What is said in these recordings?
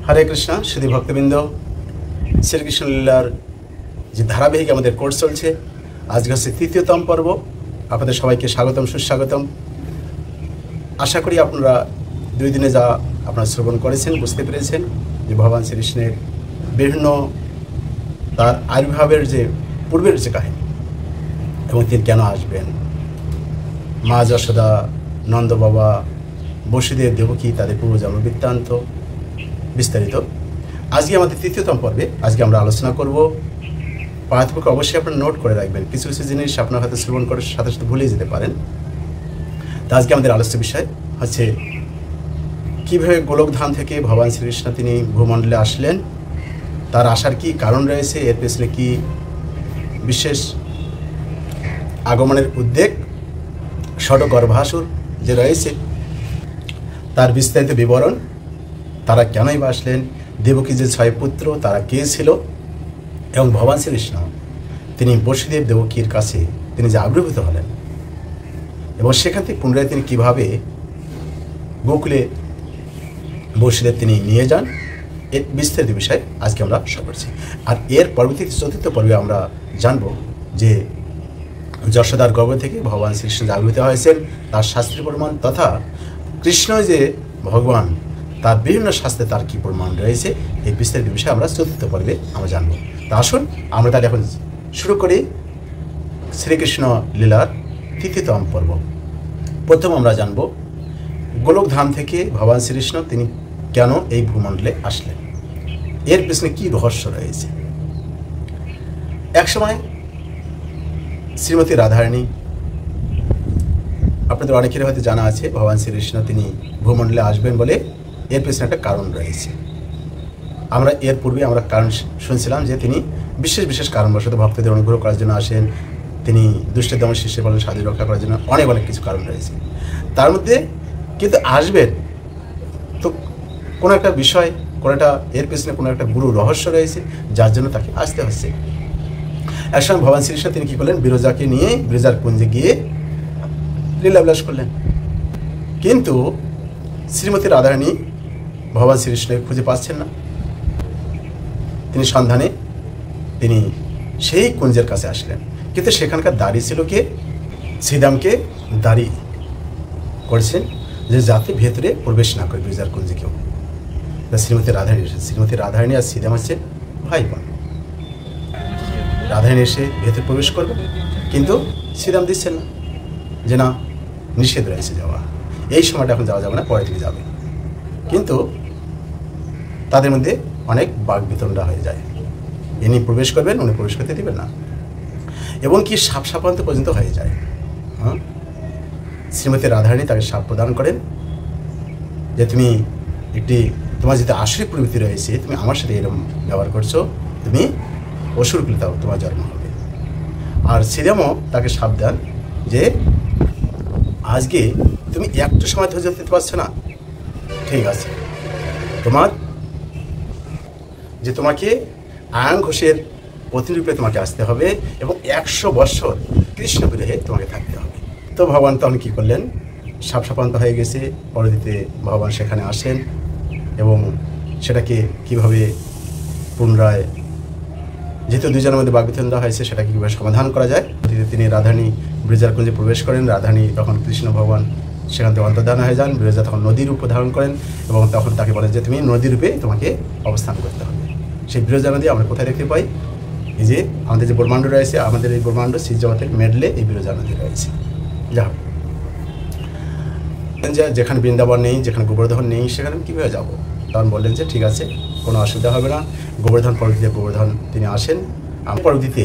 হরে কৃষ্ণ সুধী ভক্তবৃন্দ, শ্রীকৃষ্ণ লীলার যে ধারাবাহিক আমাদের কোর্স চলছে, আজকে হচ্ছে তৃতীয়তম পর্ব। আপনাদের সবাইকে স্বাগতম, সুস্বাগতম। আশা করি আপনারা 2 দিনে যা আপনারা শ্রবণ করেছেন, বুঝতে পেরেছেন যে ভগবান শ্রীকৃষ্ণের বিভিন্ন তার আবির্ভাবের যে পূর্বের যে কাহিনী এবং তিনি কেন আসবেন, মা যশোদা, নন্দ বাবা, বসুদেব, দেবকী, তাদের পূর্বজন্ম বৃত্তান্ত বিস্তারিত। আজকে আমাদের তৃতীয়তম পর্বে আজকে আমরা আলোচনা করব। পাঠ্যপুস্তক অবশ্যই আপনারা নোট করে রাখবেন, কিছু কিছু জিনিস আপনার হয়তো শ্রবণ করার সাথে সাথে ভুলে যেতে পারেন। তা আজকে আমাদের আলোচ্য বিষয় হচ্ছে কীভাবে গোলকধাম থেকে ভগবান শ্রীকৃষ্ণ তিনি ভূমণ্ডলে আসলেন, তার আসার কি কারণ রয়েছে, এর পেছনে কি বিশেষ আগমনের উদ্বেগ, ষটগর্ভাসুর যে রয়েছে তার বিস্তারিত বিবরণ, তারা কেনই বা আসলেন, দেবকী যে 6 পুত্র তারা কে ছিল, এবং ভগবান শ্রীকৃষ্ণ তিনি বসুদেব দেবকীর কাছে তিনি যে আবির্ভূত হলেন এবং সেখান থেকে পুনরায় তিনি কীভাবে গোকুলে বসুদেব তিনি নিয়ে যান, এর বিস্তারিত বিষয় আজকে আমরা শুরু করছি। আর এর পরবর্তী চতুর্থ পর্বে আমরা জানব যে যশোদার গর্ভ থেকে ভগবান শ্রীকৃষ্ণ আবির্ভূত হয়েছেন, তার শাস্ত্রীয় প্রমাণ তথা কৃষ্ণ যে ভগবান তার বিভিন্ন শাস্ত্রে তার কী প্রমাণ রয়েছে, এই বিস্তারিত বিষয়ে আমরা চতুর্থ পর্বে আমরা জানব। তা আসুন আমরা তাহলে এখন শুরু করি শ্রীকৃষ্ণ লীলার তৃতীয়তম পর্ব। প্রথম আমরা জানব গোলকধাম থেকে ভগবান শ্রীকৃষ্ণ তিনি কেন এই ভূমণ্ডলে আসলেন, এর পেছনে কী রহস্য রয়েছে। একসময় শ্রীমতী রাধারানী, আপনাদের অনেকের হয়তো জানা আছে ভগবান শ্রীকৃষ্ণ তিনি ভূমণ্ডলে আসবেন বলে এর পেছনে একটা কারণ রয়েছে। আমরা এর পূর্বে আমরা কারণ শুনছিলাম যে তিনি বিশেষ বিশেষ কারণবশত ভক্তদের অনুগ্রহ করার জন্য আসেন, তিনি দুষ্টের দমন শিষ্যের পালন সাধু রক্ষা করার জন্য অনেক অনেক কিছু কারণ রয়েছে। তার মধ্যে কিন্তু আসবেন তো কোনো একটা বিষয়, কোনো একটা এর পেছনে কোনো একটা গুরু রহস্য রয়েছে যার জন্য তাকে আসতে হচ্ছে। একসময় ভগবান শ্রীকৃষ্ণ তিনি কী করলেন, বিরজাকে নিয়ে বিরজার কুঞ্জে গিয়ে লীলাবিলাস করলেন। কিন্তু শ্রীমতী রাধারানী ভগবান শ্রীকৃষ্ণকে খুঁজে পাচ্ছেন না। তিনি সন্ধানে তিনি সেই কুঞ্জের কাছে আসলেন, কিন্তু সেখানকার দাড়ি ছিল কে, শ্রীদামকে দাড়ি করেছেন যে যাতে ভেতরে প্রবেশ না করে বিরজার কুঞ্জে কেউ। শ্রীমতী রাধারানী এসে, শ্রীমতী রাধারানী আর শ্রীদাম হচ্ছে ভাই বোন। রাধারানী এসে ভেতরে প্রবেশ করবে, কিন্তু শ্রীদাম দিচ্ছেন না, যে না নিষেধ রয়েছে যাওয়া, এই সময়টা এখন যাওয়া যাবে না, পরে থেকে যাবে। কিন্তু তাদের মধ্যে অনেক বাকবিতণ্ডা হয়ে যায়, ইনি প্রবেশ করবেন, উনি প্রবেশ করতে দেবেন না, এবং কি সাপ সাপান্ত পর্যন্ত হয়ে যায়। শ্রীমতী রাধারানী তাকে সাপ প্রদান করেন যে তুমি তোমার যেহেতু আসরিক প্রবৃত্তি রয়েছে, তুমি আমার সাথে এরকম ব্যবহার করছো, তুমি অসুর কুলিতাও তোমার জন্ম হবে। আর শ্রীরামও তাকে সাপ দেন যে আজকে তুমি একটু সময় ধৈর্য দিতে পারছো না, ঠিক আছে, তোমাকে আয়ন ঘোষের প্রতিরূপে তোমাকে আসতে হবে এবং 100 বৎসর কৃষ্ণ বিরহে তোমাকে থাকতে হবে। তো ভগবান তখন কী করলেন, সাপ সাপান্ত হয়ে গেছে। পরবর্তীতে ভগবান সেখানে আসেন এবং সেটাকে কীভাবে পুনরায়, যেহেতু দুজনের মধ্যে বাকবিতণ্ডা হয়েছে, সেটাকে কীভাবে সমাধান করা যায়। তিনি রাধারানী বিরজার কুঞ্জে প্রবেশ করেন। রাধারানী তখন কৃষ্ণ ভগবান সেখান থেকে অন্তর্ধান হয়ে যান। বিরজা তখন নদীর রূপ ধারণ করেন এবং তখন তাকে বলেন যে তুমি নদীর রূপে তোমাকে অবস্থান করতে হবে। সেই বিরজা নদী আমরা কোথায় দেখতে পাই, এই যে আমাদের যে ব্রহ্মাণ্ড রয়েছে, আমাদের এই ব্রহ্মাণ্ড শ্রী জগতের মেডলে এই বিরজা নদী রয়েছে। যা হোক, যেখানে বৃন্দাবন নেই, যেখানে গোবর্ধন নেই, সেখানে কীভাবে যাবো? তখন বললেন যে ঠিক আছে, কোনো অসুবিধা হবে না। গোবর্ধন পরবর্তীতে গোবর্ধন তিনি আসেন। পরবর্তীতে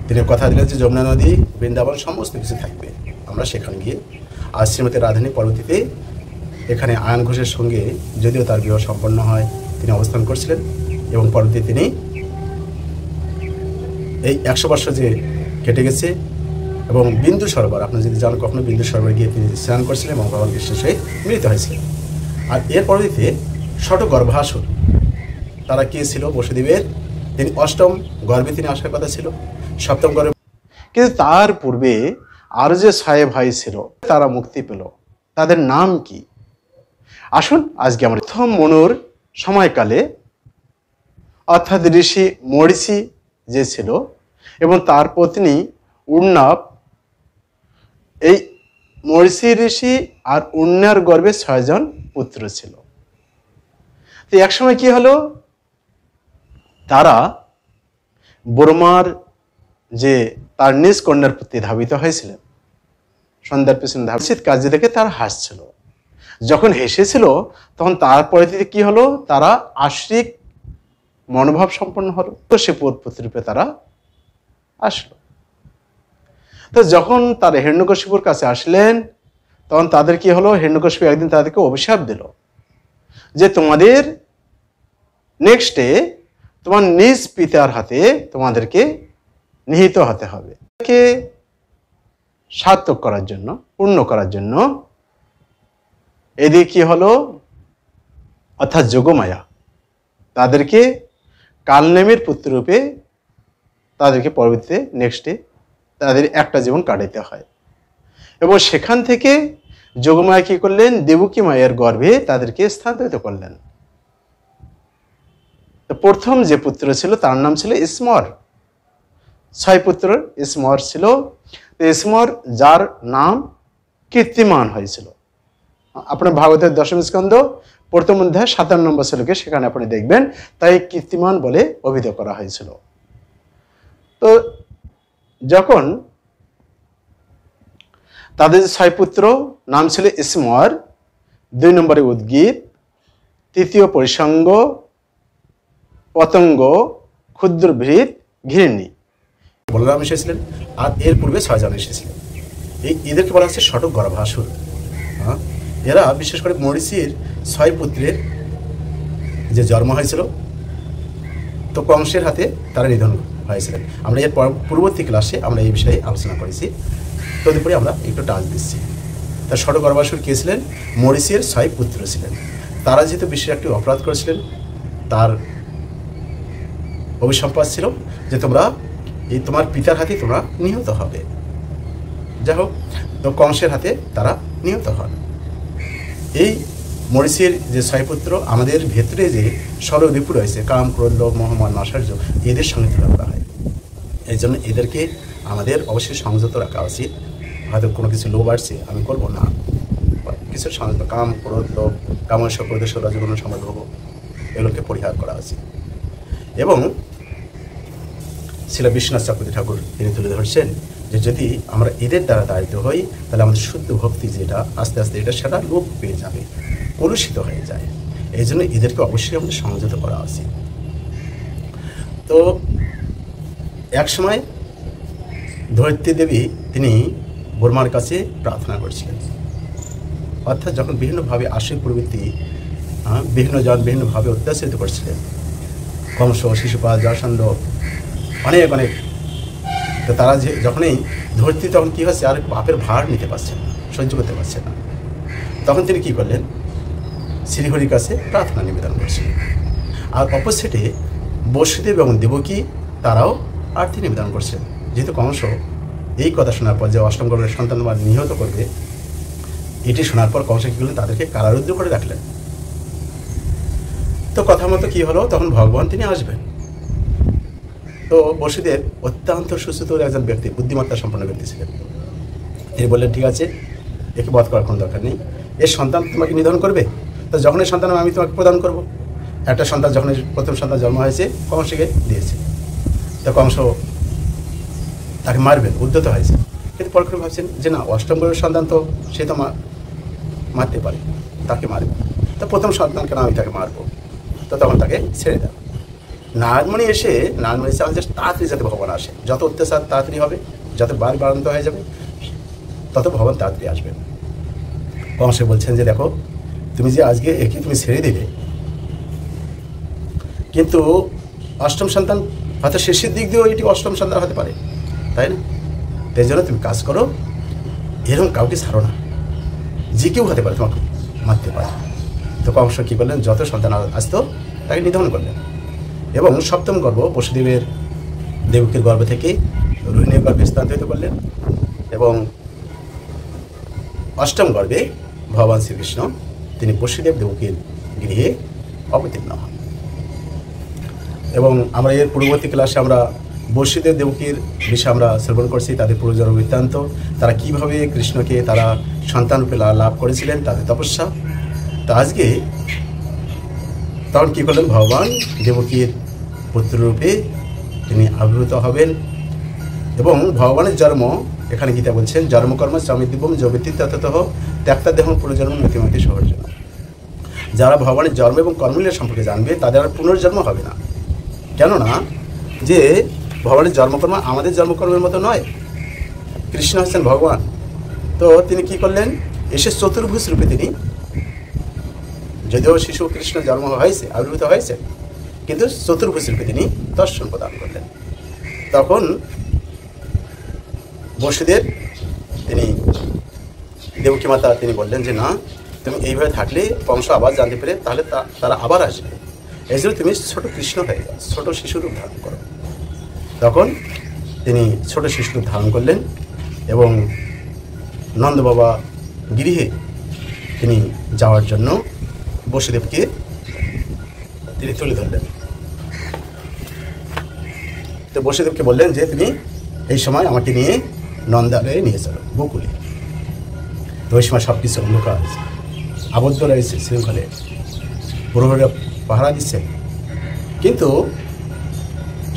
তিনি কথা দিলেন যে যমুনা নদী, বৃন্দাবন সমস্ত কিছু থাকবে, আমরা সেখানে গিয়ে। আর শ্রীমতী রাধারানী পরবর্তীতে এখানে আয়ন ঘোষের সঙ্গে যদিও তার বিবাহ সম্পন্ন হয়, তিনি অবস্থান করছিলেন এবং পরবর্তীতে তিনি এই 100 বৎসর যে কেটে গেছে এবং বিন্দু সরোবর, আপনারা যদি জানেন কখনো বিন্দু সরোবরে গিয়ে তিনি স্নান করছিলেন এবং ভগবান কৃষ্ণের সহিত মিলিত হয়েছিলেন। আর এর পরবর্তীতে ষটগর্ভাসুর, তারা কে ছিল, বসুদেবের তিনি 8ম গর্ভে তিনি আসার কথা ছিল, 7ম গর্ভে। কিন্তু তার পূর্বে আর যে 6 ভাই ছিল তারা মুক্তি পেল, তাদের নাম কি? আসুন আজকে আমরা প্রথম মনুর সময়কালে অর্থাৎ ঋষি মরিচি যে ছিল এবং তার পত্নী উর্ণব, এই মরিচি ঋষি আর উর্ণার গর্ভে 6 জন পুত্র ছিল। তো একসময় কি হলো, তারা বর্মার যে তার নিজ কন্যার প্রতি ধাবিত হয়েছিলেন, সন্ধ্যার পেছনে ধাবিত কাজ দেখে তারা হাসছিল। যখন হেসেছিল তখন তারপরে কি হলো, তারা আশ্রিক মনোভাব সম্পন্ন হলো, তো সে পুত্ররূপে তারা আসলো। তো যখন তারা হিরণ্যকশিপুর কাছে আসলেন তখন তাদের কি হলো, হিরণ্যকশিপু একদিন তাদেরকে অভিশাপ দিল যে তোমাদের নেক্সটে তোমার নিজ পিতার হাতে তোমাদেরকে নিহিত হতে হবে। তাকে সার্থক করার জন্য, পূর্ণ করার জন্য এদিকে কি হলো, অর্থাৎ যোগমায়া তাদেরকে কালনেমির পুত্ররূপে তাদেরকে পরবর্তীতে নেক্সটে তাদের একটা জীবন কাটাতে হয়। এবং সেখান থেকে যোগমায়া কি করলেন, দেবকী মায়ের গর্ভে তাদেরকে স্থানান্তরিত করলেন। তো প্রথম যে পুত্র ছিল তার নাম ছিল ইসমর। 6 পুত্র ইসমর ছিল। ইসমর যার নাম কীর্তিমান হয়েছিল। আপনার ভাগবতের 10ম স্কন্ধ 1ম অধ্যায় 57 নম্বর শ্লোকে সেখানে আপনি দেখবেন, তাই কীর্তিমান বলে অভিহিত করা হয়েছিল। তো যখন তাদের 6 পুত্র নাম ছিল ইসমর, 2 নম্বরে উদ্গীত, 3য় পরিসঙ্গ, পতঙ্গ, ক্ষুদ্রভৃত, ঘৃণী, বলরাম এসেছিলেন। আর এর পূর্বে 6 জন এসেছিলেন। এদেরকে বলা হচ্ছে ষটক গর্ভাসুর। এরা বিশেষ করে মরিচির 6 পুত্রের যে জন্ম হয়েছিল, তো কংসের হাতে তারা নিধন হয়েছিলেন। আমরা এর পূর্ববর্তী ক্লাসে আমরা এই বিষয়ে আলোচনা করেছি, তদুপরি আমরা একটু টাচ দিচ্ছি। তার ষটক গর্ভাসুর কে ছিলেন, মরিচির 6 পুত্র ছিলেন। তারা যেহেতু বিশেষ একটি অপরাধ করেছিলেন, তার অভিসম্পাদ ছিল যে তোমরা এই তোমার পিতার হাতে তোমরা নিহত হবে। যাই হোক, তো কংসের হাতে তারা নিহত হন। এই মরিচির যে 6 পুত্র, আমাদের ভেতরে যে ষড়রিপু রয়েছে, কাম, ক্রোধ, লোভ, মোহ, মান, আশ্চর্য, এদের সঙ্গে তুলনা করা হয়। এই জন্য এদেরকে আমাদের অবশ্যই সংযত রাখা উচিত। হয়তো কোনো কিছু লোভ আসছে, আমি করবো না, কিছু সংযত, কাম, ক্রোধ, লোভ, কামস্য, ক্রোধেশ, রজগুণ, সমগ্রহ, এগুলোকে পরিহার করা উচিত। এবং শিল বিশ্বনাথ চক্রবর্তী ঠাকুর তিনি তুলে ধরছেন যে যদি আমরা এদের দ্বারা তাড়িত হই তাহলে আমাদের শুদ্ধ ভক্তি যেটা আস্তে আস্তে এটা সেটা লোপ পেয়ে যাবে, কলুষিত হয়ে যায়। এই জন্য এদেরকে অবশ্যই আমাদের সংযত করা উচিত। তো এক সময় ধরিত্রী দেবী তিনি বর্মার কাছে প্রার্থনা করছিলেন, অর্থাৎ যখন বিভিন্নভাবে আশিক প্রবৃত্তি বিভিন্ন জন বিভিন্নভাবে অত্যাচারিত করছিলেন, কংস, শিশুপাল, জরাসন্ধ, অনেক অনেক, তো তারা যখনই ধরতি তখন কী হচ্ছে, আর পাপের ভার নিতে পারছেন না, সহ্য করতে পারছেন না, তখন তিনি কী করলেন, শ্রীহরির কাছে প্রার্থনা নিবেদন করছিলেন। আর অপোজিটে বসুদেব এবং দেবকী তারাও আরতি নিবেদন করছেন। যেহেতু কংস এই কথা শোনার পর যে 8ম গর্ভের সন্তান নিহত করবে, এটি শোনার পর কংস কী করলেন, তাদেরকে কারারুদ্ধ করে রাখলেন। তো কথা মতো কী হলো, তখন ভগবান তিনি আসবেন। তো বসুদেব অত্যন্ত সুস্থতর একজন ব্যক্তি, বুদ্ধিমত্তা সম্পন্ন ব্যক্তি ছিলেন। তিনি বললেন, ঠিক আছে, একে বধ করার কোনো দরকার নেই, এর সন্তান তোমাকে নিধন করবে, তো যখন এই সন্তান আমি তোমাকে প্রদান করব। একটা সন্তান যখন প্রথম সন্তান জন্ম হয়েছে কংসকে দিয়েছে, তো কংস তাকে মারবেন উদ্যত হয়েছে, কিন্তু পরে ভাবছেন যে না, 8ম গর্ভের সন্তান তো সে তো মারতে পারে, তাকে মারবে, তো প্রথম সন্তানকে আমি তাকে মারবো, তো তখন তাকে ছেড়ে দেব। নারদমণি এসে নারদমণি চান যে তাড়াতাড়ি যাতে ভগবান আসে, যত অত্যাচার তাড়াতাড়ি হবে, যত বাড়ান্ত হয়ে যাবে, তত ভগবান তাড়াতাড়ি আসবেন। কংসে বলছেন যে দেখো, তুমি যে আজকে একে তুমি ছেড়ে দিলে, কিন্তু 8ম সন্তান হয়তো শেষের দিক দিয়েও এটি 8ম সন্তান হতে পারে, তাই না? তাই জন্য তুমি কাজ করো, এরকম কাউকে ছাড়ো না, যে কেউ হতে পারে তোমাকে মারতে পারে। তো কংস কী করলেন, যত সন্তান আসতো তাকে নিধন করলেন। এবং 7ম গর্ভ বসুদেবের দেবকীর গর্ভ থেকে রোহিণীর গর্ভে স্থানান্তরিত করলেন। এবং 8ম গর্ভে ভগবান শ্রীকৃষ্ণ তিনি বসুদেব দেবকীর গৃহে অবতীর্ণ হন। এবং আমরা এর পূর্ববর্তী ক্লাসে আমরা বসুদেব দেবকীর বিষয়ে আমরা শ্রবণ করছি, তাদের পূর্বজন্ম বৃত্তান্ত, তারা কীভাবে কৃষ্ণকে তারা সন্তানরূপে লাভ করেছিলেন, তাদের তপস্যা। তো আজকে তখন কী করলেন, ভগবান দেবকীর পুত্ররূপে তিনি আবির্ভূত হবেন। এবং ভগবানের জন্ম, এখানে গীতা বলছেন, জন্মকর্ম স্বামীদিবম জবিতি তততঃ ত্যাক্তা দেহ পুনর্জন্ম মতিমতি সহজ। যারা ভগবানের জন্ম এবং কর্মলীলা সম্পর্কে জানবে তাদের আর পুনর্জন্ম হবে না। কেননা যে ভগবানের জন্মকর্ম আমাদের জন্মকর্মের মতো নয়। কৃষ্ণ হচ্ছেন ভগবান, তো তিনি কি করলেন, এসে চতুর্ভুজ রূপে তিনি, যদিও শিশু কৃষ্ণ জন্ম হয়েছে, আবির্ভূত হয়েছে, কিন্তু চতুর্ভুজ রূপে তিনি দর্শন প্রদান করলেন। তখন বসুদেব তিনি দেবকী মাতা তিনি বললেন যে না, তুমি এইভাবে থাকলে কংস আবার জানতে পেরে তাহলে তারা আবার আসবে, এই জন্য তুমি ছোট কৃষ্ণ হয়ে যাও, ছোট শিশুরূপ ধারণ করো। তখন তিনি ছোট শিশুরূপ ধারণ করলেন এবং নন্দ বাবা গৃহে তিনি যাওয়ার জন্য বসুদেবকে তিনি তুলে ধরলেন। তো বসুদেবকে বললেন যে তুমি এই সময় আমাকে নিয়ে নন্দালয়ে নিয়ে চলো, বকুলে। তো ওই সময় সব কিছু অন্ধকার, আবদ্ধ রয়েছে শৃঙ্খলে, প্রহরীরা পাহারা দিচ্ছেন। কিন্তু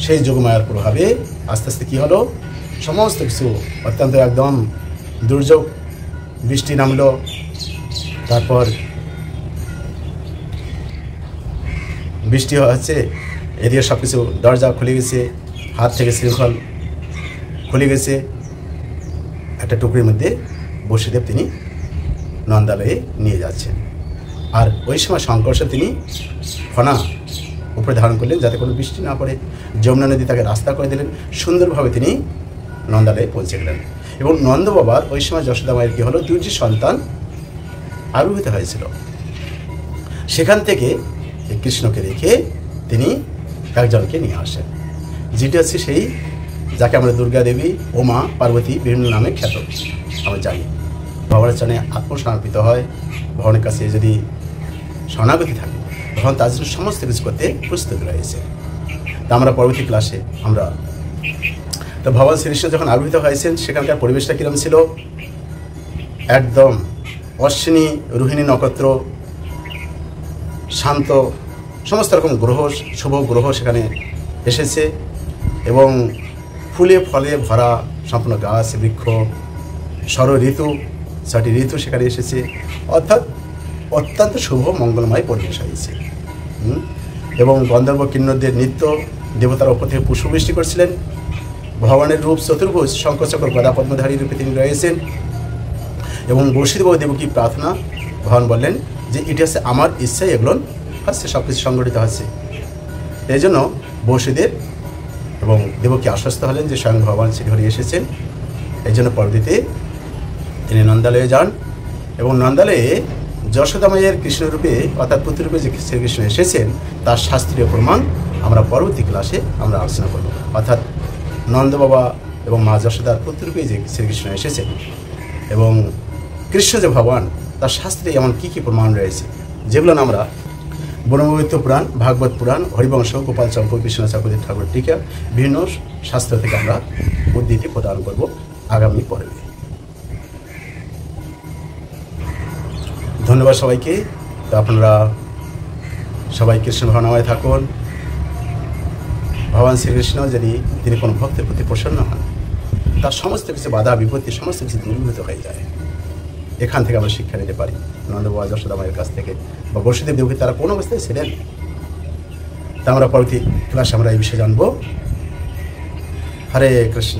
সেই যোগমায়ার প্রভাবে আস্তে আস্তে কী হলো, সমস্ত কিছু অত্যন্ত একদম দুর্যোগ, বৃষ্টি নামলো, তারপর বৃষ্টি হচ্ছে, এদিকে সব কিছু দরজা খুলে গেছে, হাত থেকে শৃঙ্খল খুলে গেছে। একটা টুকরির মধ্যে বসুদেব তিনি নন্দালয়ে নিয়ে যাচ্ছেন। আর ওই সময় শঙ্কর্ষণ তিনি ফনা উপরে ধারণ করলেন যাতে কোনো বৃষ্টি না পড়ে। যমুনা নদী তাকে রাস্তা করে দিলেন, সুন্দরভাবে তিনি নন্দালয়ে পৌঁছে গেলেন। এবং নন্দ বাবার ওই সময় যশোদা মায়ের কী হলো, দুইটি সন্তান আবির্ভূত হয়েছিল। সেখান থেকে কৃষ্ণকে রেখে তিনি একজনকে নিয়ে আসেন, যেটি হচ্ছে সেই যাকে আমরা দুর্গা দেবী, উমা, পার্বতী বিভিন্ন নামে খ্যাত আমরা জানি। ভগবানের চরণে আত্মসমর্পিত হয়, ভগবানের কাছে যদি শরণাগতি থাকে তখন তার জন্য সমস্ত কিছু করতে প্রস্তুত রয়েছে। তা আমরা পরবর্তী ক্লাসে আমরা তো ভগবান শ্রীকৃষ্ণ যখন আবির্ভূত হয়েছেন সেখানকার পরিবেশটা কীরকম ছিল, একদম অশ্বিনী রোহিণী নক্ষত্র, শান্ত, সমস্ত রকম গ্রহ, শুভ গ্রহ সেখানে এসেছে এবং ফুলে ফলে ভরা সম্পূর্ণ গাছ বৃক্ষ, ষড় ঋতু, 6টি ঋতু সেখানে এসেছে, অর্থাৎ অত্যন্ত শুভ মঙ্গলময় পরিবেশ হয়েছে। এবং গন্ধর্ব কিন্নরদের নৃত্য, দেবতারা উপর থেকে পুষ্পবৃষ্টি করছিলেন। ভগবানের রূপ চতুর্ভুজ, শঙ্খচক্র গদা পদ্মধারী রূপে তিনি রয়েছেন। এবং বসুদেব দেবকী প্রার্থনা, ভগবান বললেন যে এটি হচ্ছে আমার ইচ্ছাই এগুলো হচ্ছে, সব কিছু সংগঠিত হচ্ছে। এই জন্য বসুদেব এবং দেবকী আশ্বস্ত হলেন যে স্বয়ং ভগবান শ্রীহরি এসেছেন। এই জন্য পরবর্তীতে তিনি নন্দালয়ে যান এবং নন্দালয়ে যশোদা মায়ের কৃষ্ণরূপে অর্থাৎ পুত্ররূপে যে শ্রীকৃষ্ণ এসেছেন তার শাস্ত্রীয় প্রমাণ আমরা পরবর্তী ক্লাসে আমরা আলোচনা করব। অর্থাৎ নন্দ বাবা এবং মা যশোদার পুত্ররূপে যে শ্রীকৃষ্ণ এসেছেন এবং কৃষ্ণ যে ভগবান তার শাস্ত্রে এমন কী কী প্রমাণ রয়েছে, যেগুলো আমরা ব্রহ্মবৈত্য পুরাণ, ভাগবত পুরাণ, হরিবংশ, গোপাল চম্পক, বিশ্বনাথ চক্রবর্তী ঠাকুর টিকা, বিভিন্ন শাস্ত্র থেকে আমরা উদ্ধৃতি প্রদান করব আগামী পর্বে। ধন্যবাদ সবাইকে। তো আপনারা সবাই কৃষ্ণ ভাবনাময় থাকুন। ভগবান শ্রীকৃষ্ণ যদি তিনি কোনো ভক্তের প্রতি প্রসন্ন হন তার সমস্ত কিছু বাধা বিপত্তি সমস্ত কিছু দূরীভূত হয়ে যায়। এখান থেকে আমরা শিক্ষা নিতে পারি নন্দ বাবা যশোদা মায়ের কাছ থেকে, বা বসুদেব দেবকী তারা কোন অবস্থায় ছিলেন। তা আমরা পরবর্তী ক্লাসে আমরা এই বিষয়ে জানবো। হরে কৃষ্ণ।